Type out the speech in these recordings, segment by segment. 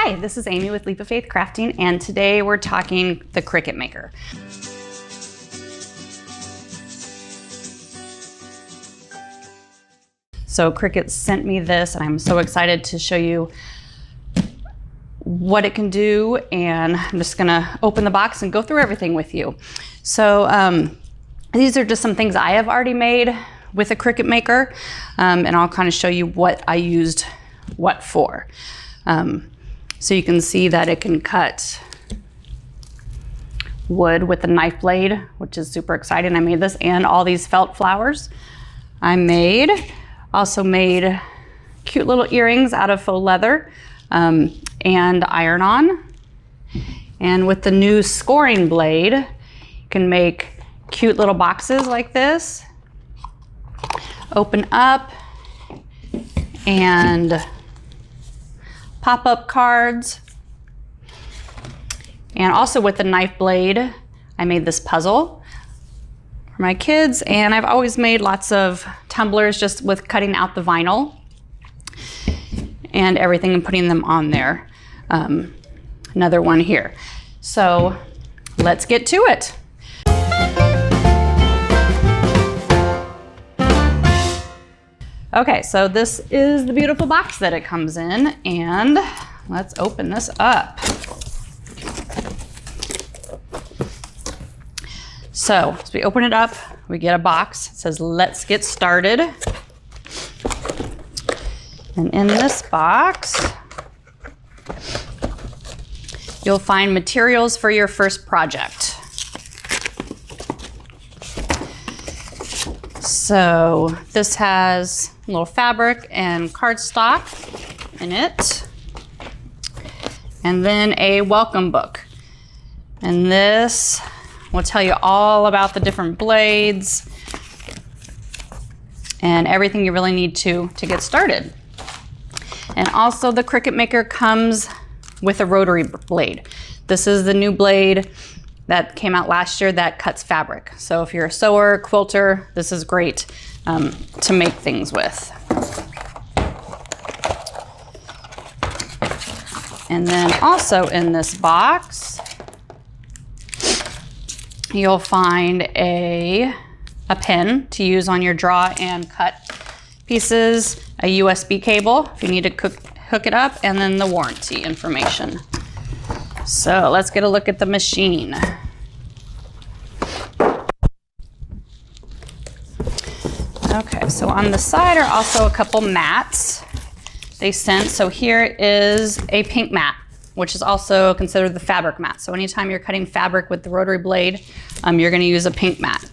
Hi, this is Amy with Leap of Faith Crafting, and today we're talking the Cricut Maker. So Cricut sent me this, and I'm so excited to show you what it can do, and I'm just gonna open the box and go through everything with you. So these are just some things I have already made with a Cricut Maker, and I'll kind of show you what I used what for. So you can see that it can cut wood with a knife blade, which is super exciting. I made this and all these felt flowers. Also made cute little earrings out of faux leather and iron-on. And with the new scoring blade, you can make cute little boxes like this. Open up and pop-up cards. And also with the knife blade, I made this puzzle for my kids, and I've always made lots of tumblers just with cutting out the vinyl and everything and putting them on there. Another one here. So let's get to it. Okay, so this is the beautiful box that it comes in, and let's open this up. So as we open it up, we get a box. It says, "Let's get started." And in this box, you'll find materials for your first project. So this has a little fabric and cardstock in it, and then a welcome book. And this will tell you all about the different blades and everything you really need to get started. And also the Cricut Maker comes with a rotary blade. This is the new blade that came out last year that cuts fabric. So if you're a sewer, quilter, this is great to make things with. And then also in this box, you'll find a pen to use on your draw and cut pieces, a USB cable if you need to hook it up, and then the warranty information. So let's get a look at the machine. Okay, so on the side are also a couple mats they sent. So here is a pink mat, which is also considered the fabric mat. So anytime you're cutting fabric with the rotary blade, you're gonna use a pink mat.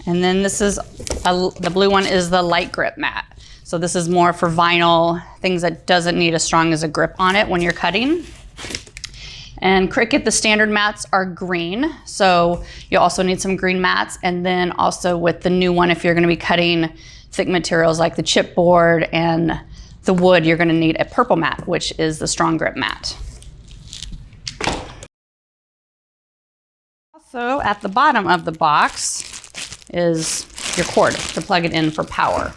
And then this is, the blue one is the light grip mat. So this is more for vinyl, things that doesn't need as strong as a grip on it when you're cutting. And Cricut, the standard mats are green. So you also need some green mats. And then also with the new one, if you're gonna be cutting thick materials like the chipboard and the wood, you're gonna need a purple mat, which is the strong grip mat. Also at the bottom of the box is your cord to plug it in for power.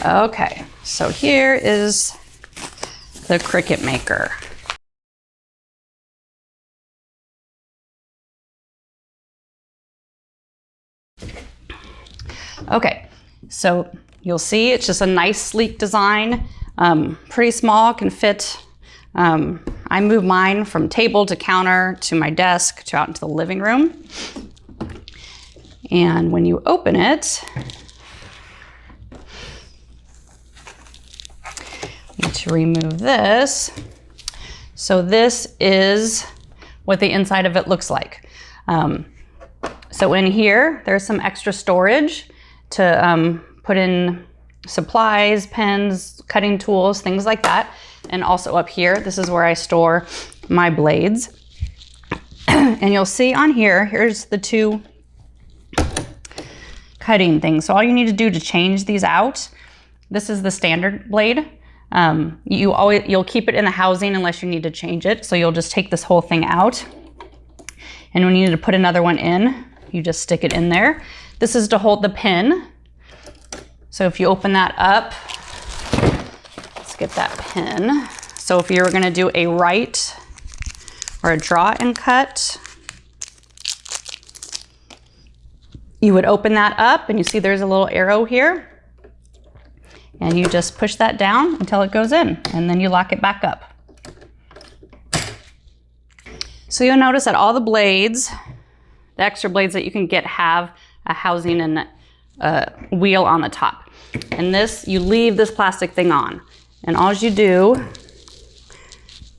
Okay, so here is the Cricut Maker. Okay, so you'll see it's just a nice sleek design, pretty small, can fit. I move mine from table to counter to my desk to out into the living room. And when you open it, you need to remove this. So this is what the inside of it looks like. So in here, there's some extra storage to put in supplies, pens, cutting tools, things like that. And also up here, this is where I store my blades. And you'll see on here, here's the two cutting things. So all you need to do to change these out, this is the standard blade. You'll keep it in the housing unless you need to change it. So you'll just take this whole thing out. And when you need to put another one in, you just stick it in there. This is to hold the pin. So if you open that up, get that pin. So if you were gonna do a write or a draw and cut, you would open that up and you see there's a little arrow here. And you just push that down until it goes in, and then you lock it back up. So you'll notice that all the blades, the extra blades that you can get, have a housing and a wheel on the top. And this, you leave this plastic thing on. And all you do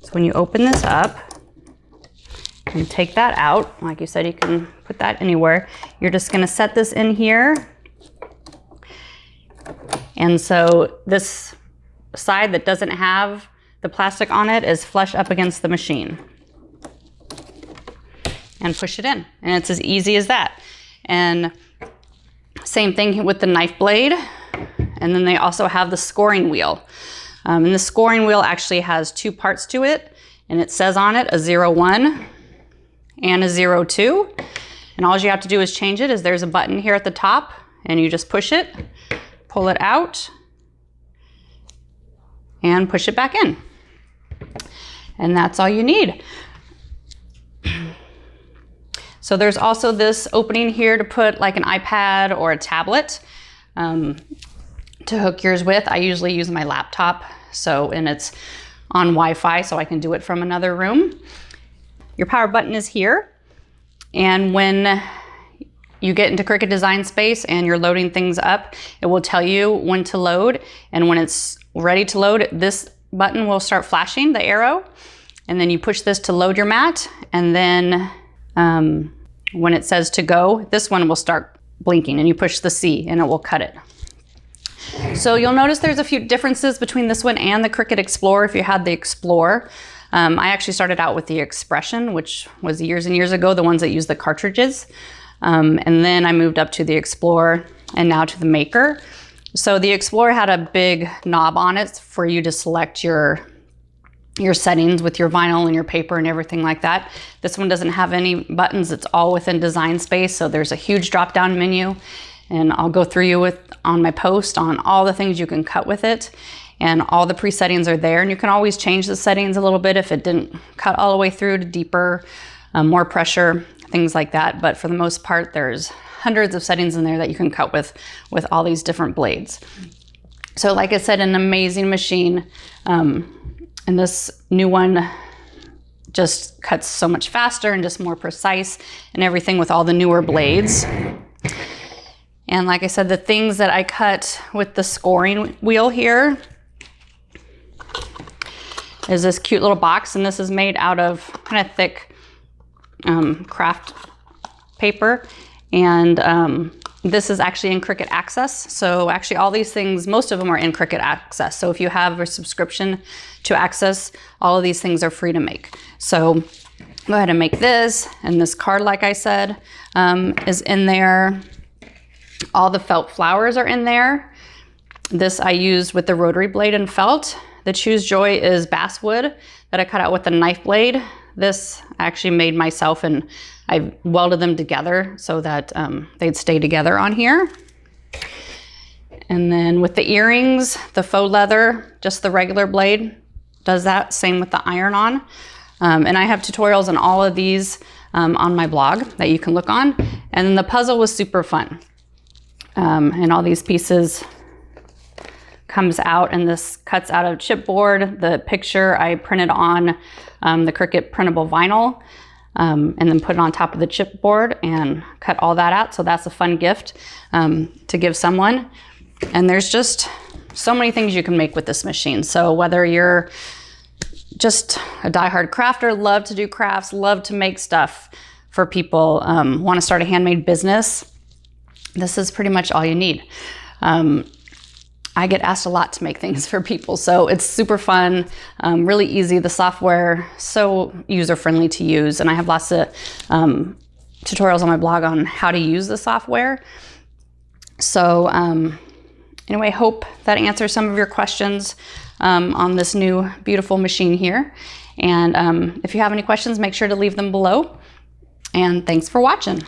is when you open this up, and take that out, like you said, you can put that anywhere. You're just gonna set this in here. And so this side that doesn't have the plastic on it is flush up against the machine. And push it in. And it's as easy as that. And same thing with the knife blade. And then they also have the scoring wheel. And the scoring wheel actually has 2 parts to it. And it says on it a 01 and a 02. And all you have to do is change it. Is there's a button here at the top, and you just push it, pull it out, and push it back in. And that's all you need. So there's also this opening here to put like an iPad or a tablet to hook yours with. I usually use my laptop, and it's on Wi-Fi, so I can do it from another room. Your power button is here. And when you get into Cricut Design Space and you're loading things up, it will tell you when to load. And when it's ready to load, this button will start flashing, the arrow. And then you push this to load your mat. And then when it says to go, this one will start blinking, and you push the C and it will cut it. So you'll notice there's a few differences between this one and the Cricut Explorer if you had the Explorer. I actually started out with the Expression, which was years and years ago, the ones that use the cartridges. And then I moved up to the Explorer and now to the Maker. So the Explorer had a big knob on it for you to select your settings with your vinyl and your paper and everything like that. This one doesn't have any buttons. It's all within Design Space. So there's a huge drop-down menu, and I'll go through you on my post on all the things you can cut with it. And all the presettings are there, and you can always change the settings a little bit if it didn't cut all the way through to deeper, more pressure, things like that. But for the most part, there's hundreds of settings in there that you can cut with all these different blades. So like I said, an amazing machine. And this new one just cuts so much faster and just more precise and everything with all the newer blades. And like I said, the things that I cut with the scoring wheel here is this cute little box, and this is made out of kind of thick craft paper. And this is actually in Cricut Access. So actually all these things, most of them are in Cricut Access. So if you have a subscription to Access, all of these things are free to make. So go ahead and make this. And this card, like I said, is in there. All the felt flowers are in there. This I used with the rotary blade and felt. The Choose Joy is basswood that I cut out with a knife blade. This I actually made myself, and I welded them together so that they'd stay together on here. And then with the earrings, the faux leather, just the regular blade does that. Same with the iron-on. And I have tutorials on all of these on my blog that you can look on. And then the puzzle was super fun. And all these pieces comes out, and this cuts out of chipboard. The picture I printed on the Cricut printable vinyl, and then put it on top of the chipboard and cut all that out. So that's a fun gift to give someone. And there's just so many things you can make with this machine. So whether you're just a diehard crafter, love to do crafts, love to make stuff for people, want to start a handmade business, this is pretty much all you need. I get asked a lot to make things for people, so it's super fun, really easy. The software, so user-friendly to use, and I have lots of tutorials on my blog on how to use the software. So anyway, hope that answers some of your questions on this new beautiful machine here. And if you have any questions, make sure to leave them below. And thanks for watching.